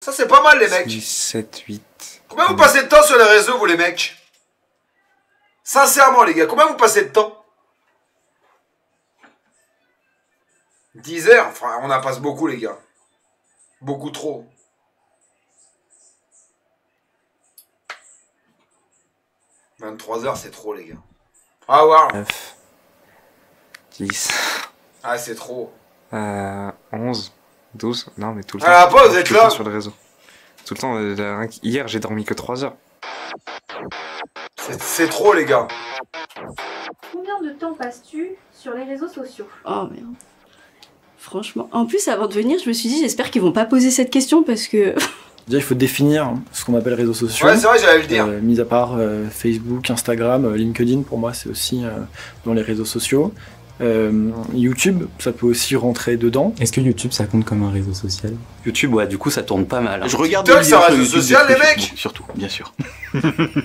Ça c'est pas mal les mecs. 6, 7, 8. Combien vous passez de temps sur les réseaux vous les mecs? Sincèrement les gars, combien vous passez de temps? 10 heures? Enfin on en passe beaucoup les gars. Beaucoup trop. « 23 heures c'est trop les gars. Ah ouais. 9. 10. Ah c'est trop. 11. 12. Non mais tout le Ah temps. pas vous êtes là sur le réseau. Tout le temps. Hier j'ai dormi que 3 heures. C'est trop les gars. Combien de temps passes-tu sur les réseaux sociaux? Oh merde. Franchement. En plus, avant de venir, je me suis dit, j'espère qu'ils vont pas poser cette question parce que... Déjà, il faut définir ce qu'on appelle réseaux sociaux. Ouais, c'est vrai, j'allais le dire. Mis à part Facebook, Instagram, LinkedIn, pour moi, c'est aussi dans les réseaux sociaux. YouTube, ça peut aussi rentrer dedans. Est-ce que YouTube, ça compte comme un réseau social? YouTube, ouais, du coup, ça tourne pas mal. Je regarde TikTok, c'est un réseau social, les mecs. Surtout, bien sûr.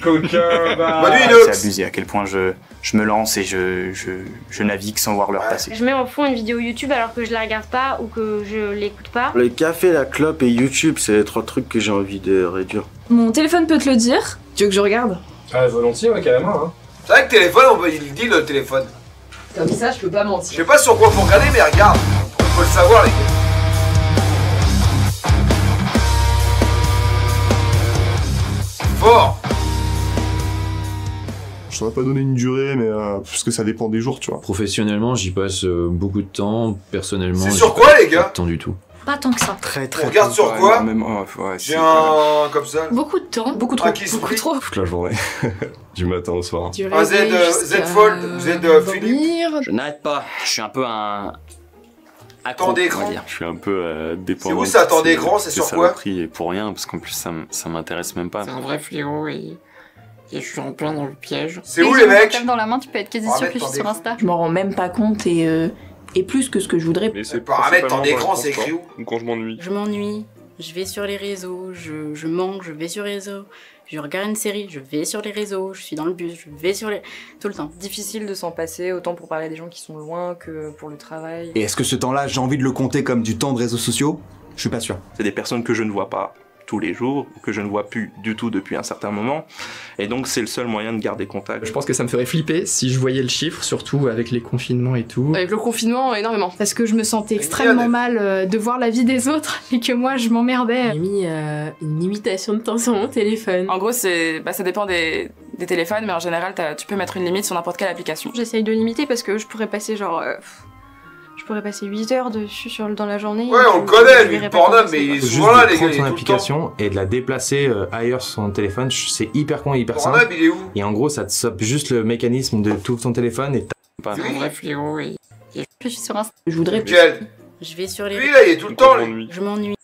Coquin, bah... C'est abusé à quel point je me lance et je navigue sans voir l'heure passer. Je mets en fond une vidéo YouTube alors que je la regarde pas ou que je l'écoute pas. Le café, la clope et YouTube, c'est les 3 trucs que j'ai envie de réduire. Mon téléphone peut te le dire. Tu veux que je regarde? Ah, volontiers, ouais, carrément. Hein. C'est vrai que téléphone, il dit le téléphone. Comme ça, je peux pas Je mentir. sais pas sur quoi faut regarder, mais regarde. On peut le savoir, les gars. Fort. Je saurais pas donner une durée, mais parce que ça dépend des jours, tu vois. Professionnellement, j'y passe beaucoup de temps. Personnellement, c'est sur quoi, les gars? pas de temps du tout. Pas tant que ça. Très On regarde sur quoi? Ouais, j'ai un... comme ça. Beaucoup de temps. Beaucoup trop. Beaucoup trop. Toute la journée. Du matin au soir. Un Z Fold, Z Philippe. Je n'arrête pas. Je suis un peu un... Temps d'écran. Je suis un peu dépendant. C'est où ça, temps d'écran? C'est sur quoi? Et pour rien, parce qu'en plus ça m'intéresse même pas. C'est un vrai fléau et je suis en plein dans le piège. C'est où les mecs? Dans la main, tu peux être quasi sûr que je suis sur Insta. Je m'en rends même pas compte et plus que ce que je voudrais. Mais c'est paramètres temps d'écran, c'est écrit où? Quand je m'ennuie. Je m'ennuie, je vais sur les réseaux, je manque, je vais sur les réseaux. Je regarde une série, je vais sur les réseaux, je suis dans le bus, je vais sur les... Tout le temps. Difficile de s'en passer, autant pour parler à des gens qui sont loin que pour le travail. Et est-ce que ce temps-là, j'ai envie de le compter comme du temps de réseaux sociaux? Je suis pas sûr. C'est des personnes que je ne vois pas tous les jours, que je ne vois plus du tout depuis un certain moment. Et donc c'est le seul moyen de garder contact. Je pense que ça me ferait flipper si je voyais le chiffre, surtout avec les confinements et tout. Avec le confinement, énormément. Parce que je me sentais extrêmement mal de voir la vie des autres et que moi je m'emmerdais. J'ai mis une limitation de temps sur mon téléphone. En gros, ça dépend des téléphones, mais en général, tu peux mettre une limite sur n'importe quelle application. J'essaye de limiter parce que je pourrais passer je pourrais passer 8 heures dessus dans la journée. Ouais, on le connaît, lui, le Pornhub, mais il est souvent là, les gars. Il prend son application et de la déplacer ailleurs sur son téléphone, c'est hyper con et hyper simple. Pornhub, il est où? Et en gros, ça te stoppe juste le mécanisme de tout ton téléphone et C'est un vrai fléau et je suis sur Insta. Je voudrais... Lequel? Je vais sur les... Lui, là, il est tout le temps, lui. Je m'ennuie.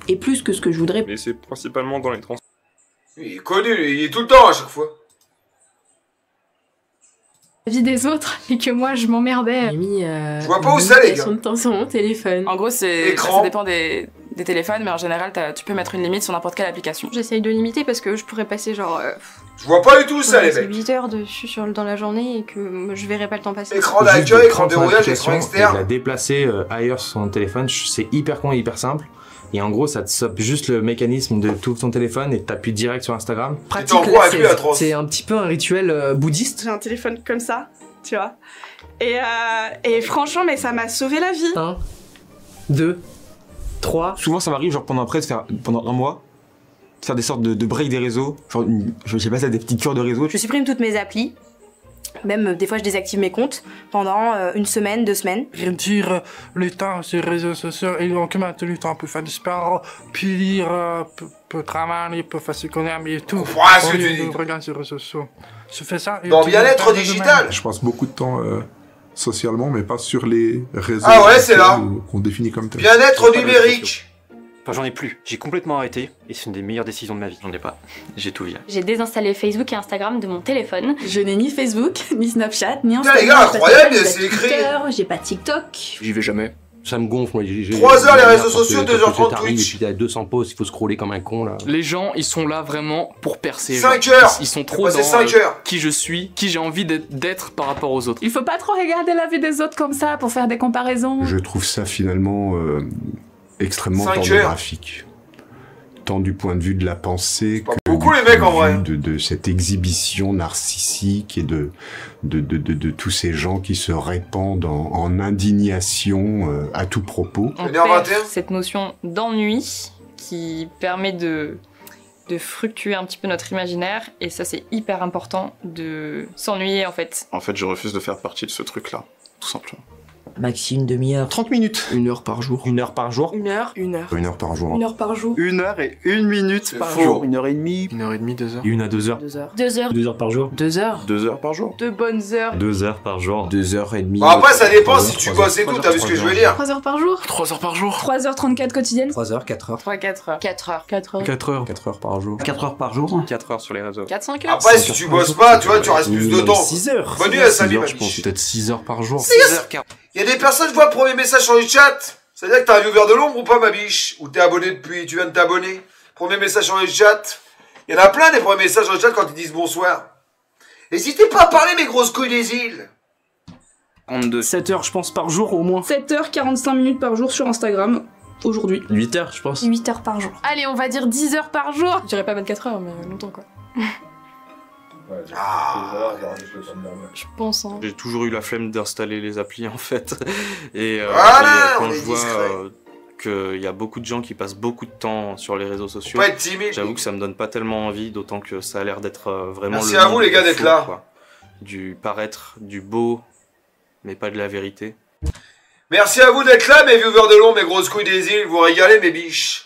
Et plus que ce que je voudrais. Mais c'est principalement dans les transports. Il est connu, il est tout le temps à chaque fois. La vie des autres et que moi je m'emmerdais. J'ai mis je vois pas où c'est, les gars. de temps sur mon téléphone. En gros, ça dépend des téléphones, mais en général, tu peux mettre une limite sur n'importe quelle application. J'essaye de limiter parce que je pourrais passer je vois pas du tout ça, les mecs. 8 heures dessus dans la journée et que je verrai pas le temps passer. Écran d'accueil, écran de déroulage, écran externe. Et de la déplacer ailleurs sur son téléphone, c'est hyper con et hyper simple. Et en gros, ça te stoppe juste le mécanisme de tout ton téléphone et t'appuies direct sur Instagram. Pratique, c'est un petit peu un rituel bouddhiste. J'ai un téléphone comme ça, tu vois. Et franchement, mais ça m'a sauvé la vie. 1, 2, 3. Souvent, ça m'arrive, genre pendant un mois, faire des sortes de break des réseaux. Genre, je sais pas, ça, des petites cures de réseau. Je supprime toutes mes applis. Même des fois je désactive mes comptes pendant une semaine, 2 semaines. Réduire le temps sur les réseaux sociaux et donc maintenant le temps peut faire du sport, puis lire, peut travailler, peut faire ce qu'on aime et tout. Ce que tu dis. Regarde sur les réseaux sociaux. Je fais ça. Dans bien-être digital. Je passe beaucoup de temps socialement, mais pas sur les réseaux. Ah ouais, c'est là. Qu'on définit comme tel. Bien-être numérique. Enfin, j'en ai plus. J'ai complètement arrêté et c'est une des meilleures décisions de ma vie. J'en ai pas. J'ai tout viré. J'ai désinstallé Facebook et Instagram de mon téléphone. Je n'ai ni Facebook, ni Snapchat, ni Putain, Instagram. les gars, incroyable, c'est écrit. J'ai pas TikTok. J'y vais jamais. Ça me gonfle, moi. 3 heures les réseaux sociaux, 2h30 Twitch. Et puis il y a 200 posts, il faut scroller comme un con, là. Les gens, ils sont là vraiment pour percer. 5 heures. Ils sont trop dans 5 heures. qui je suis, qui j'ai envie d'être par rapport aux autres. Il faut pas trop regarder la vie des autres comme ça pour faire des comparaisons. Je trouve ça finalement extrêmement 5 pornographique. Tant du point de vue de la pensée que beaucoup du les mecs point en vrai. de vue de cette exhibition narcissique et de tous ces gens qui se répandent en indignation à tout propos. On perd cette notion d'ennui qui permet de fructuer un petit peu notre imaginaire, et ça c'est hyper important de s'ennuyer en fait. En fait, je refuse de faire partie de ce truc-là, tout simplement. Maxi, une demi-heure. 30 minutes. 1 heure par jour. 1 heure par jour. 1 heure. 1 heure par jour. 1 heure par jour. 1 heure et 1 minute par jour. 1h30. 1h30, 2 heures. 1 à 2 heures. 2 heures. 2 heures. 2 heures par jour. 2 heures. 2 heures par jour. 2 bonnes heures. 2 heures par jour. 2h30. Bon, après, ça dépend si tu bosses et tout, t'as vu ce que je veux dire. 3 heures par jour. 3 heures par jour. 3h34 quotidienne. 3 heures, 4 heures. 3-4 heures. 4 heures. 4 heures. 4 heures. 4 heures par jour. 4 heures par jour. 4 heures sur les réseaux. 4-5 heures. Après, si tu bosses pas, tu vois, tu restes plus de temps. 6 heures. Bonne nuit à Samy, Je pense peut-être 6 heures par jour. 6h40. Il y a des personnes, je vois, premier message sur le chat. C'est-à-dire que t'as un viewer de l'ombre ou pas, ma biche? Ou t'es abonné depuis, tu viens de t'abonner? Premier message sur le chat. Il y en a plein des premiers messages sur le chat quand ils disent bonsoir. N'hésitez pas à parler, mes grosses couilles des îles. 7 heures, je pense, par jour au moins. 7h45 par jour sur Instagram. Aujourd'hui. 8 heures, je pense. 8 heures par jour. Allez, on va dire 10 heures par jour. Je dirais pas 24 heures, mais longtemps quoi. Je pense. Hein. J'ai toujours eu la flemme d'installer les applis en fait. Et, quand je vois qu'il y a beaucoup de gens qui passent beaucoup de temps sur les réseaux sociaux, j'avoue que ça me donne pas tellement envie, d'autant que ça a l'air d'être vraiment Merci à vous les gars d'être là. Quoi. Du paraître, du beau, mais pas de la vérité. Merci à vous d'être là, mes viewers de long, mes grosses couilles des îles. Vous régalez, mes biches.